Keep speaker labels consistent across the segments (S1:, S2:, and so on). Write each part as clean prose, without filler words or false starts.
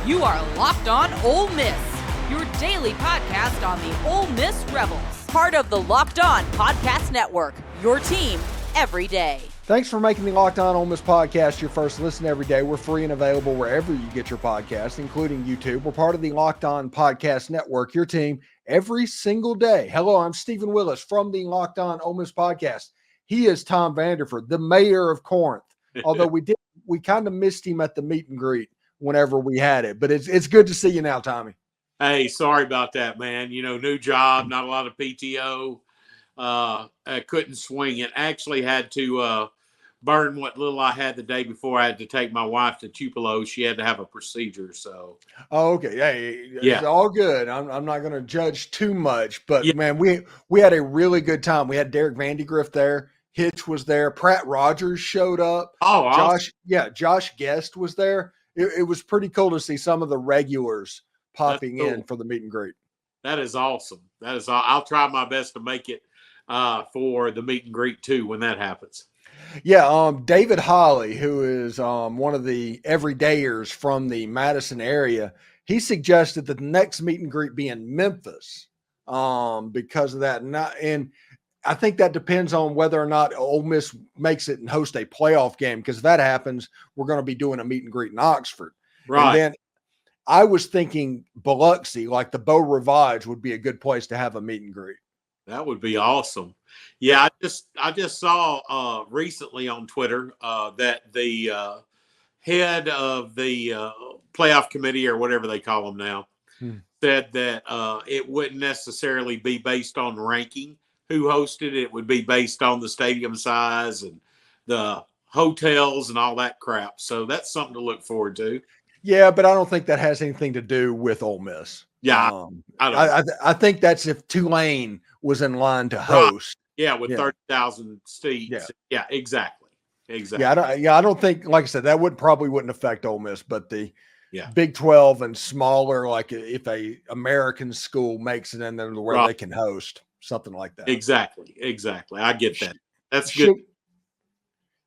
S1: You are Locked On Ole Miss, your daily podcast on the Ole Miss Rebels. Part of the Locked On Podcast Network, your team every day.
S2: Thanks for making the Locked On Ole Miss podcast your first listen every day. We're free and available wherever you get your podcasts, including YouTube. We're part of the Locked On Podcast Network, your team every single day. Hello, I'm Steven Willis from the Locked On Ole Miss podcast. He is Tom Vanderford, the mayor of Corinth. Although we kind of missed him at the meet and greet whenever we had it, but it's good to see you now, Tommy.
S3: Hey, sorry about that, man. You know, new job, not a lot of PTO. I couldn't swing it. Actually had to burn what little I had the day before. I had to take my wife to Tupelo. She had to have a procedure. So,
S2: okay, hey,
S3: yeah,
S2: it's all good. I'm not going to judge too much, but
S3: yeah.
S2: Man, we had a really good time. We had Derek Vandegrift there. Hitch was there. Pratt Rogers showed up.
S3: Oh, awesome.
S2: Josh Guest was there. It was pretty cool to see some of the regulars popping in for the meet and greet.
S3: That is awesome. I'll try my best to make it for the meet and greet too when that happens.
S2: Yeah, David Holly, who is one of the everydayers from the Madison area, he suggested that the next meet and greet be in Memphis because of that. And I think that depends on whether or not Ole Miss makes it and host a playoff game, because if that happens, we're going to be doing a meet and greet in Oxford.
S3: Right.
S2: And then I was thinking Biloxi, like the Beau Rivage, would be a good place to have a meet and greet.
S3: That would be awesome. Yeah, I just saw recently on Twitter that the head of the playoff committee, or whatever they call them now, said that it wouldn't necessarily be based on ranking who hosted it. It would be based on the stadium size and the hotels and all that crap. So that's something to look forward to.
S2: Yeah, but I don't think that has anything to do with Ole Miss.
S3: Yeah,
S2: I think that's if Tulane was in line to host.
S3: Right. Yeah, with 30,000 seats. Yeah, exactly.
S2: I don't think, like I said, that probably wouldn't affect Ole Miss, but the Big 12 and smaller, like if a American school makes it in there where they can host something like that.
S3: Exactly. I get that. That's good.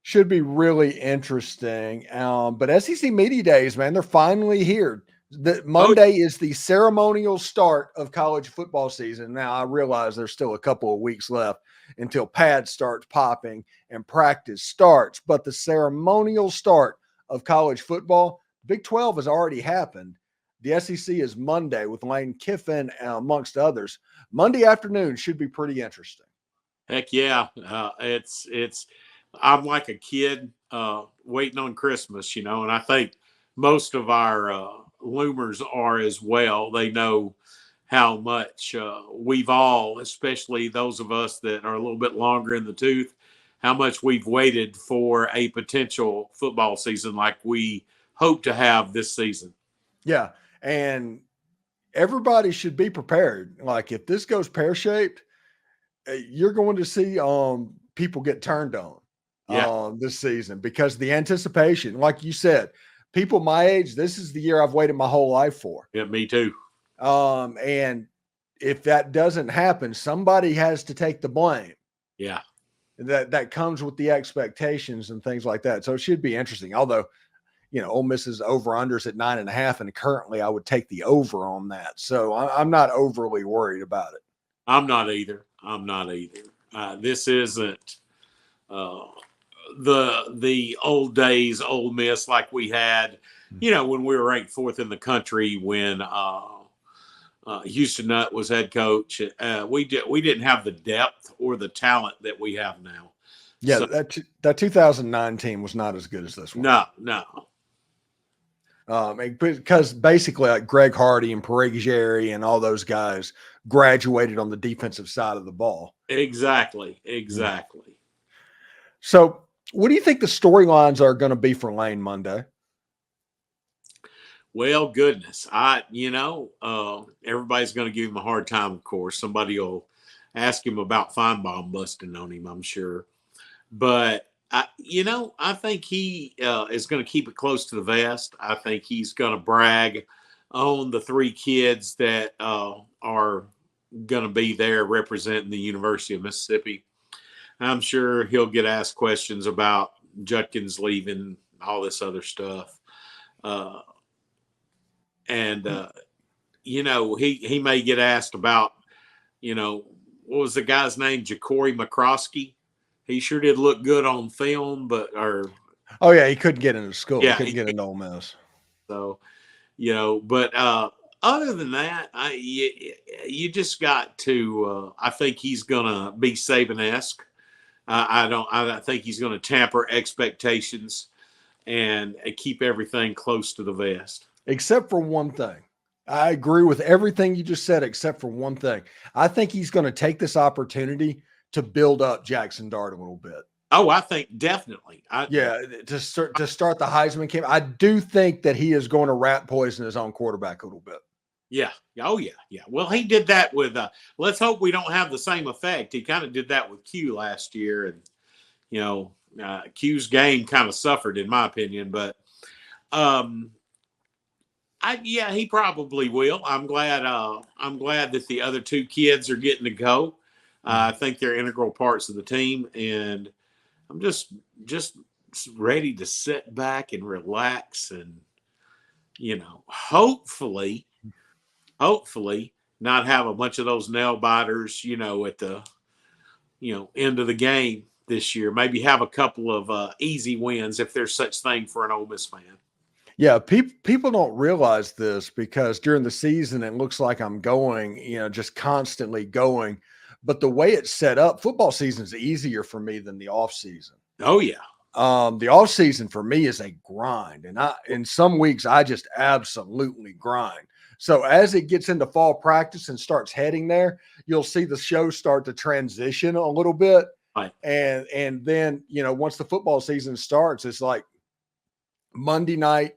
S2: Should be really interesting. But SEC Media Days, man, they're finally here. Monday is the ceremonial start of college football season. Now, I realize there's still a couple of weeks left until pads starts popping and practice starts. But the ceremonial start of college football, Big 12 has already happened. The SEC is Monday with Lane Kiffin, amongst others. Monday afternoon should be pretty interesting.
S3: Heck yeah. I'm like a kid waiting on Christmas, and I think most of our loomers are as well. They know how much we've all, especially those of us that are a little bit longer in the tooth, how much we've waited for a potential football season like we hope to have this season.
S2: Yeah, and everybody should be prepared. Like, if this goes pear-shaped, you're going to see people get turned on this season, because the anticipation, like you said, people my age, this is the year I've waited my whole life for.
S3: Yeah, me too.
S2: And if that doesn't happen, somebody has to take the blame.
S3: Yeah.
S2: That comes with the expectations and things like that. So it should be interesting. Although, Ole Miss's over-unders at 9.5, and currently I would take the over on that. So I'm not overly worried about it.
S3: I'm not either. This isn't the old days Ole Miss like we had, when we were ranked 4th in the country when Houston Nutt was head coach. We didn't have the depth or the talent that we have now.
S2: Yeah, so, that 2009 team was not as good as this one.
S3: No.
S2: Because basically, like Greg Hardy and Parigi and all those guys graduated on the defensive side of the ball.
S3: Exactly.
S2: So, what do you think the storylines are going to be for Lane Monday?
S3: Well, goodness, everybody's going to give him a hard time. Of course, somebody will ask him about Feinbaum busting on him, I'm sure, but I think he is going to keep it close to the vest. I think he's going to brag on the 3 kids that are going to be there representing the University of Mississippi. I'm sure he'll get asked questions about Judkins leaving, all this other stuff. And, he may get asked about, what was the guy's name? Ja'Cory McCroskey. He sure did look good on film,
S2: oh yeah, he couldn't get into school.
S3: Yeah,
S2: he couldn't get into Ole Miss.
S3: So, but other than that, you just got to. I think he's gonna be Saban-esque. I think he's gonna tamper expectations and keep everything close to the vest.
S2: Except for one thing. I agree with everything you just said, except for one thing. I think he's going to take this opportunity to build up Jackson Dart a little bit.
S3: Oh, I think definitely.
S2: To start the Heisman campaign. I do think that he is going to rat poison his own quarterback a little bit.
S3: Yeah. Oh, yeah. Yeah. Well, he did that with, let's hope we don't have the same effect. He kind of did that with Q last year. And, Q's game kind of suffered, in my opinion. But, he probably will. I'm glad that the other two kids are getting to go. I think they're integral parts of the team. And I'm just ready to sit back and relax and, hopefully not have a bunch of those nail biters, at the, end of the game this year. Maybe have a couple of easy wins if there's such thing for an Ole Miss fan.
S2: Yeah, people don't realize this because during the season, it looks like I'm going, just constantly going. But the way it's set up, football season is easier for me than the off season.
S3: Oh yeah.
S2: The off season for me is a grind. And in some weeks, I just absolutely grind. So as it gets into fall practice and starts heading there, you'll see the show start to transition a little bit.
S3: Right.
S2: And then, once the football season starts, it's like Monday night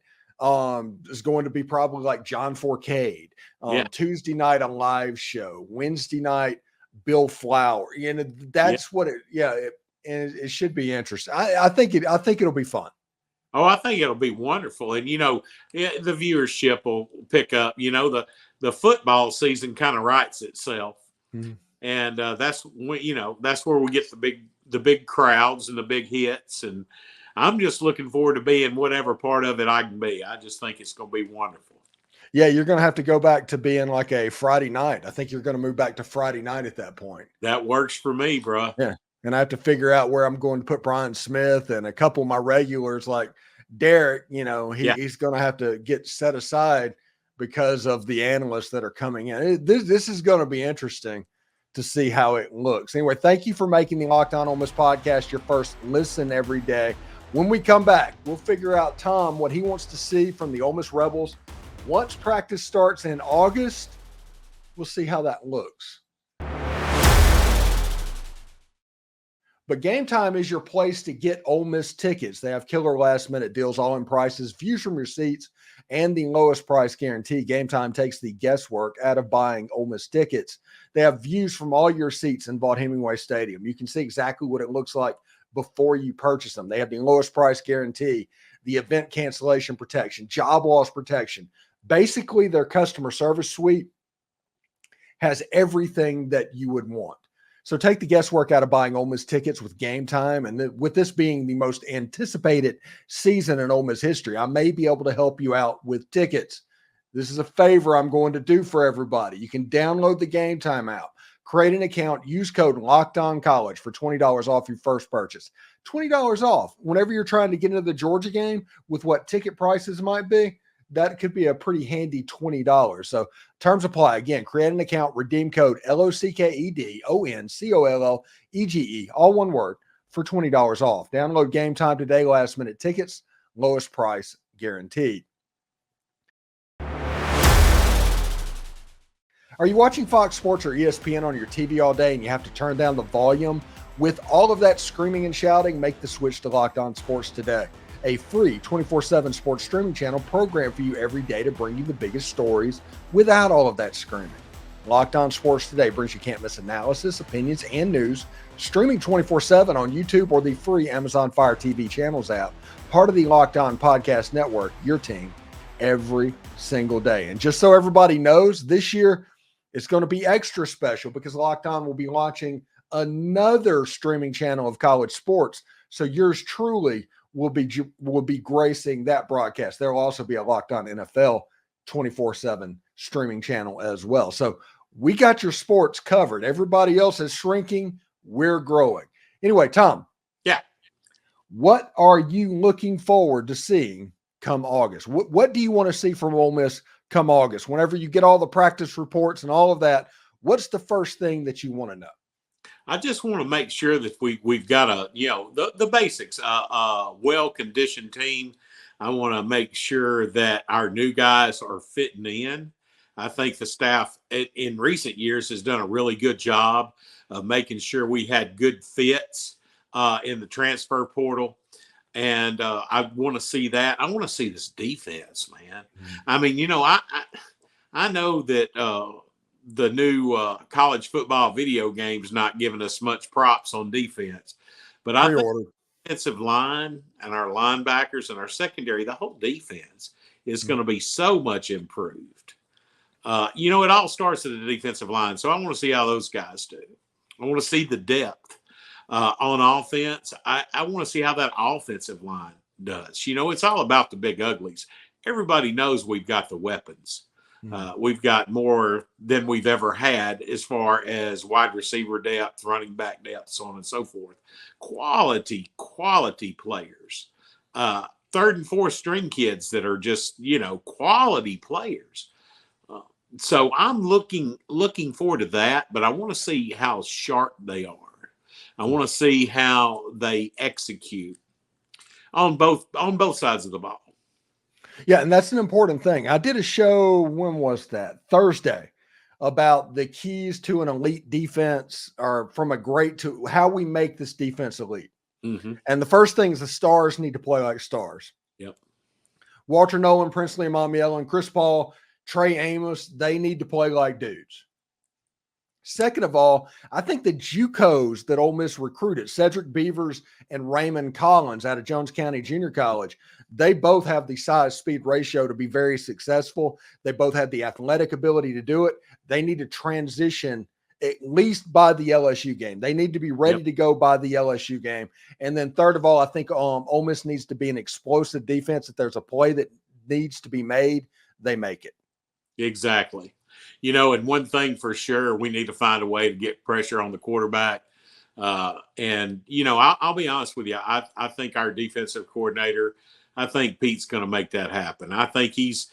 S2: is going to be probably like John Forcade. Tuesday night, a live show. Wednesday night, Bill Flower. That's what it should be interesting. I think it'll be fun.
S3: Oh, I think it'll be wonderful. And, the viewership will pick up. The football season kind of writes itself. Mm-hmm. And that's where we get the big crowds and the big hits. And I'm just looking forward to being whatever part of it I can be. I just think it's going to be wonderful.
S2: Yeah, you're going to have to go back to being like a Friday night. I think you're going to move back to Friday night at that point.
S3: That works for me, bro.
S2: Yeah. And I have to figure out where I'm going to put Brian Smith and a couple of my regulars like Derek, he's going to have to get set aside because of the analysts that are coming in. This is going to be interesting to see how it looks. Anyway, thank you for making the Locked On Ole Miss podcast your first listen every day. When we come back, we'll figure out, Tom, what he wants to see from the Ole Miss Rebels. Once practice starts in August, we'll see how that looks. But Game Time is your place to get Ole Miss tickets. They have killer last-minute deals, all-in prices, views from your seats, and the lowest price guarantee. Game Time takes the guesswork out of buying Ole Miss tickets. They have views from all your seats in Vaught-Hemingway Stadium. You can see exactly what it looks like before you purchase them. They have the lowest price guarantee, the event cancellation protection, job loss protection. Basically, their customer service suite has everything that you would want. So take the guesswork out of buying Ole Miss tickets with Game Time. And with this being the most anticipated season in Ole Miss history, I may be able to help you out with tickets. This is a favor I'm going to do for everybody. You can download the Game Time app, create an account, use code LOCKEDONCollege for $20 off your first purchase. $20 off whenever you're trying to get into the Georgia game with what ticket prices might be. That could be a pretty handy $20. So terms apply. Again, create an account, redeem code LOCKEDONCOLLEGE, all one word, for $20 off. Download Game Time today, last minute tickets, lowest price guaranteed. Are you watching Fox Sports or ESPN on your TV all day and you have to turn down the volume? With all of that screaming and shouting, make the switch to Locked On Sports today. A free 24/7 sports streaming channel programmed for you every day to bring you the biggest stories without all of that screaming. Locked On Sports Today brings you can't miss analysis, opinions, and news, streaming 24/7 on YouTube or the free Amazon Fire TV channels app, part of the Locked On Podcast Network, your team every single day. And just so everybody knows, this year it's going to be extra special because Locked On will be launching another streaming channel of college sports. So yours truly will be gracing that broadcast. There will also be a Locked On NFL 24/7 streaming channel as well. So we got your sports covered. Everybody else is shrinking. We're growing. Anyway, Tom.
S3: Yeah.
S2: What are you looking forward to seeing come August? What do you want to see from Ole Miss come August? Whenever you get all the practice reports and all of that, what's the first thing that you want to know?
S3: I just want to make sure that we've got the basics, well-conditioned team. I want to make sure that our new guys are fitting in. I think the staff in recent years has done a really good job of making sure we had good fits in the transfer portal. And I want to see that. I want to see this defense, man. Mm-hmm. I mean, I know that the new college football video game's not giving us much props on defense, but I think defensive line and our linebackers and our secondary, the whole defense is going to be so much improved. It all starts at the defensive line. So I want to see how those guys do. I want to see the depth on offense. I want to see how that offensive line does. It's all about the big uglies. Everybody knows we've got the weapons. We've got more than we've ever had as far as wide receiver depth, running back depth, so on and so forth. Quality players. Third and fourth string kids that are just, quality players. So I'm looking forward to that, but I want to see how sharp they are. I want to see how they execute on both sides of the ball.
S2: Yeah, and that's an important thing. I did a show, when was that? Thursday, about the keys to an elite defense, or from a great to how we make this defense elite. Mm-hmm. And the first thing is the stars need to play like stars.
S3: Yep.
S2: Walter Nolan, Princely Mamiello, Chris Paul, Trey Amos, they need to play like dudes. Second of all, I think the JUCOs that Ole Miss recruited, Cedric Beavers and Raymond Collins out of Jones County Junior College, they both have the size-speed ratio to be very successful. They both have the athletic ability to do it. They need to transition at least by the LSU game. They need to be ready to go by the LSU game. And then third of all, I think Ole Miss needs to be an explosive defense. If there's a play that needs to be made, they make it.
S3: Exactly. And one thing for sure, we need to find a way to get pressure on the quarterback. I'll be honest with you. I think our defensive coordinator, I think Pete's going to make that happen. I think he's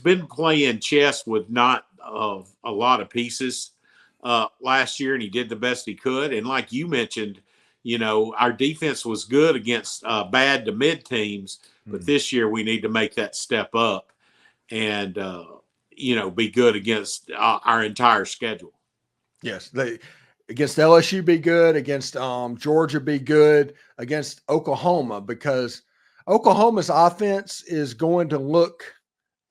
S3: been playing chess with not a lot of pieces last year, and he did the best he could. And like you mentioned, our defense was good against bad to mid teams, but this year we need to make that step up and be good against our entire schedule.
S2: Yes, against LSU be good, against Georgia be good, against Oklahoma, because Oklahoma's offense is going to look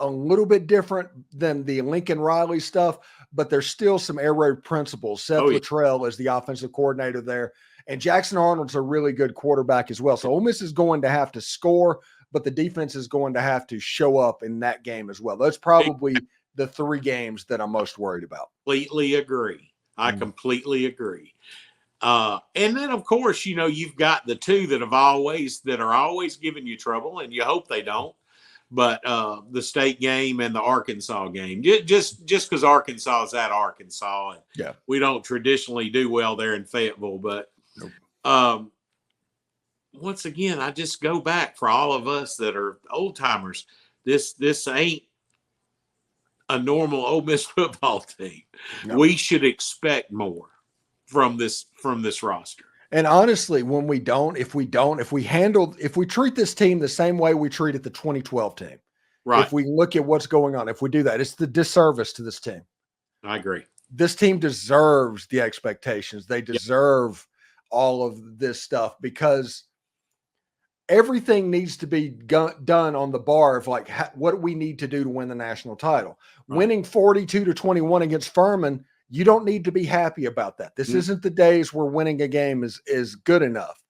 S2: a little bit different than the Lincoln Riley stuff, but there's still some air raid principles. Seth Luttrell is the offensive coordinator there, and Jackson Arnold's a really good quarterback as well. So Ole Miss is going to have to score, but the defense is going to have to show up in that game as well. That's probably the three games that I'm most worried about.
S3: Completely agree. I completely agree. And then, of course, you've got the two that are always giving you trouble, and you hope they don't. But the state game and the Arkansas game, just because Arkansas is at Arkansas, and we don't traditionally do well there in Fayetteville. But once again, I just go back for all of us that are old timers. This ain't a normal Ole Miss football team. No. We should expect more from this roster.
S2: And honestly, when if we treat this team the same way we treated the 2012 team,
S3: right? If
S2: we look at what's going on, if we do that, it's the disservice to this team.
S3: I agree.
S2: This team deserves the expectations. They deserve all of this stuff, because everything needs to be done on the bar of what we need to do to win the national title. Right. Winning 42-21 against Furman, you don't need to be happy about that. This isn't the days where winning a game is good enough.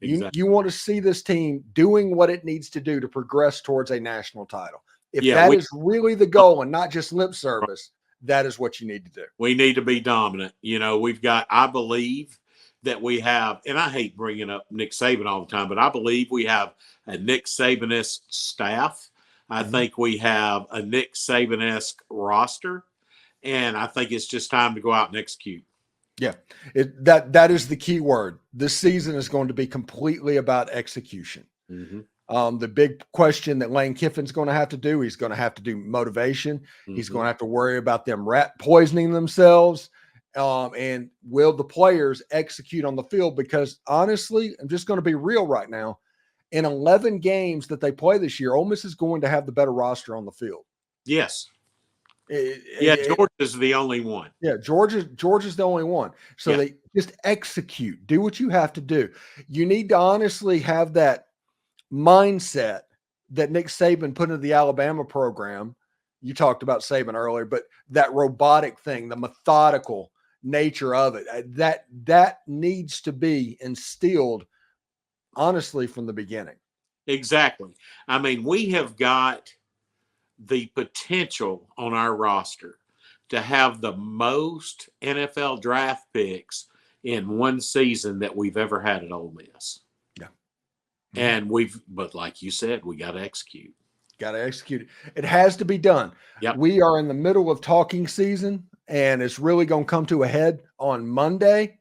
S2: Exactly. You want to see this team doing what it needs to do to progress towards a national title. If that is really the goal and not just lip service, that is what you need to do.
S3: We need to be dominant. I believe that we have, and I hate bringing up Nick Saban all the time, but I believe we have a Nick Sabanist staff. I think we have a Nick Saban-esque roster, and I think it's just time to go out and execute.
S2: Yeah, that is the key word. This season is going to be completely about execution. The big question that Lane Kiffin's going to have to do, he's going to have to do motivation. He's going to have to worry about them rat poisoning themselves. And will the players execute on the field? Because honestly, I'm just going to be real right now. In 11 games that they play this year, Ole Miss is going to have the better roster on the field.
S3: Yes. Georgia's the only one.
S2: Yeah, Georgia's the only one. So they just execute. Do what you have to do. You need to honestly have that mindset that Nick Saban put into the Alabama program. You talked about Saban earlier, but that robotic thing, the methodical nature of it, that needs to be instilled, honestly, from the beginning.
S3: Exactly. I mean, we have got the potential on our roster to have the most NFL draft picks in one season that we've ever had at Ole Miss.
S2: Yeah.
S3: And but like you said, we got to execute.
S2: Got to execute it. It has to be done.
S3: Yep.
S2: We are in the middle of talking season, and it's really going to come to a head on Monday.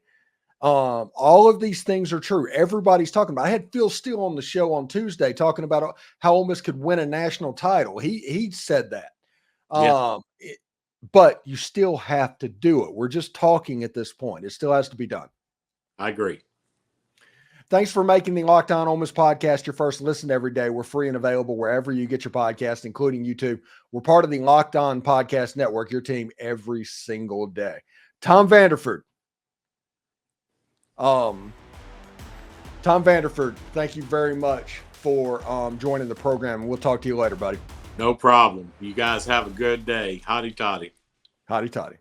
S2: All of these things are true. Everybody's talking about. I had Phil Steele on the show on Tuesday talking about how Ole Miss could win a national title. He said that. But you still have to do it. We're just talking at this point. It still has to be done.
S3: I agree.
S2: Thanks for making the Locked On Ole Miss podcast your first listen every day. We're free and available wherever you get your podcast, including YouTube. We're part of the Locked On Podcast Network, your team every single day. Tom Vanderford. Tom Vanderford, thank you very much for joining the program. We'll talk to you later, buddy.
S3: No problem. You guys have a good day. Hotty toddy.
S2: Hotty toddy.